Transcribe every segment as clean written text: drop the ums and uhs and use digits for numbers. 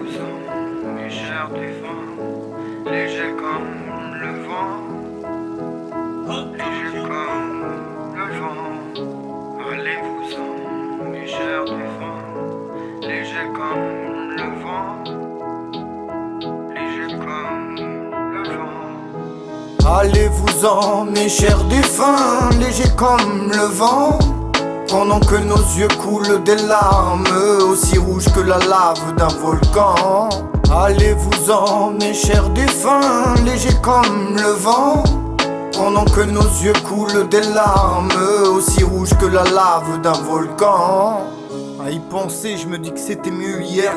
Allez-vous-en, mes chers défunts, légers comme le vent, légers comme le vent. Allez-vous-en, mes chers défunts, légers comme le vent, légers comme le vent. Allez-vous-en, mes chers défunts, légers comme le vent. Pendant que nos yeux coulent des larmes aussi rouges que la lave d'un volcan. Allez-vous-en, mes chers défunts, légers comme le vent. Pendant que nos yeux coulent des larmes aussi rouges que la lave d'un volcan. À y penser, je me dis que c'était mieux hier.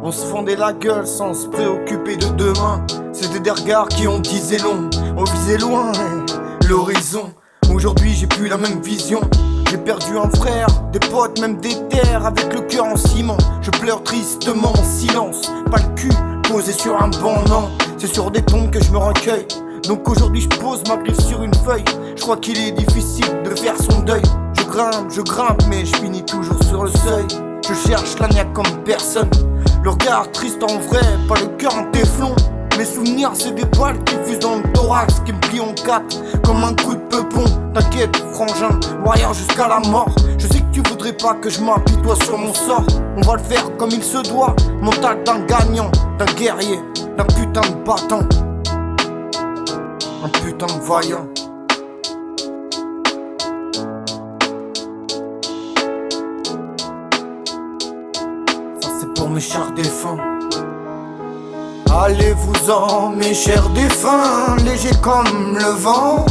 On se fondait la gueule sans se préoccuper de demain. C'était des regards qui ont disé long, on visait loin l'horizon. Aujourd'hui j'ai plus la même vision. J'ai perdu un frère, des potes, même des terres, avec le cœur en ciment. Je pleure tristement en silence, pas le cul posé sur un banc, non. C'est sur des tombes que je me recueille. Donc aujourd'hui je pose ma griffe sur une feuille. Je crois qu'il est difficile de faire son deuil. Je grimpe, mais je finis toujours sur le seuil. Je cherche la niaque comme personne. Le regard triste en vrai, pas le cœur en téflon. Mes souvenirs c'est des balles qui fusent dans le thorax, qui me plient en quatre comme un coup de peupon. T'inquiète frangin, warrior jusqu'à la mort. Je sais que tu voudrais pas que je m'apitoie sur mon sort. On va le faire comme il se doit. Mental d'un gagnant, d'un guerrier, d'un putain de battant, un putain de vaillant. Ça c'est pour mes chers défunts. Allez-vous-en, mes chers défunts, légers comme le vent.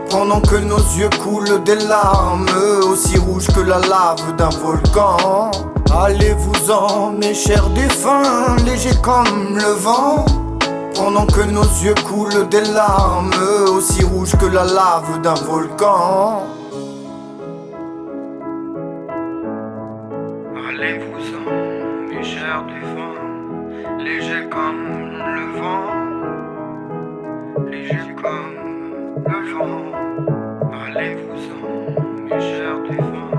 Pendant que nos yeux coulent des larmes aussi rouges que la lave d'un volcan. Allez-vous-en, mes chers défunts, légers comme le vent. Pendant que nos yeux coulent des larmes aussi rouges que la lave d'un volcan. Allez-vous-en, mes chers défunts, légers comme le vent, légers comme le vent. Allez-vous-en, mes chers défunts,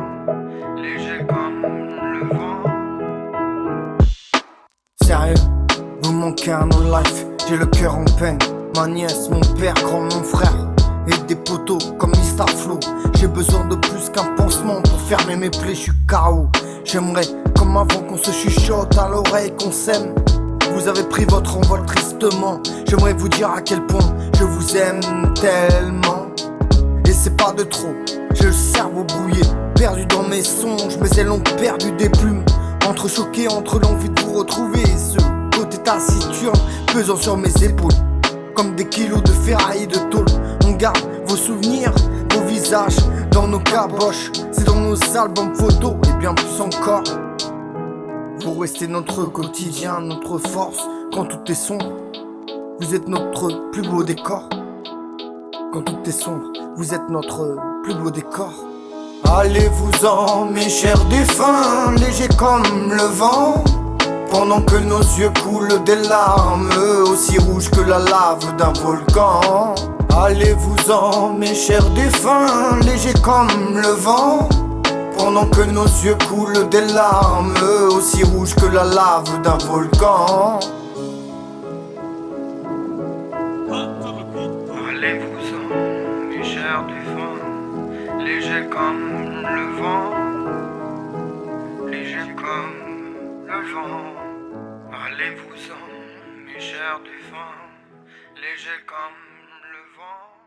légers comme le vent. Sérieux, vous manquez à nos life. J'ai le cœur en peine. Ma nièce, mon père, grand mon frère. Et des poteaux comme Mr. Flo. J'ai besoin de plus qu'un pansement pour fermer mes plaies, je suis KO. J'aimerais, comme avant, qu'on se chuchote à l'oreille, qu'on s'aime. Vous avez pris votre envol tristement. J'aimerais vous dire à quel point je vous aime tellement. Et c'est pas de trop, j'ai le cerveau brouillé, perdu dans mes songes, mes ailes ont perdu des plumes. Entrechoqué entre l'envie de vous retrouver et ce côté taciturne pesant sur mes épaules. Comme des kilos de ferraille et de tôle. On garde vos souvenirs, vos visages dans nos caboches. C'est dans nos albums photos et bien plus encore. Vous restez notre quotidien, notre force. Quand tout est sombre, vous êtes notre plus beau décor. Quand tout est sombre, vous êtes notre plus beau décor. Allez-vous-en, mes chers défunts, légers comme le vent. Pendant que nos yeux coulent des larmes aussi rouges que la lave d'un volcan. Allez-vous-en, mes chers défunts, légers comme le vent. Pendant que nos yeux coulent des larmes aussi rouges que la lave d'un volcan. Allez-vous-en, mes chers défunts, légers comme le vent, légers comme le vent. Allez-vous-en, mes chers défunts, légers comme le vent.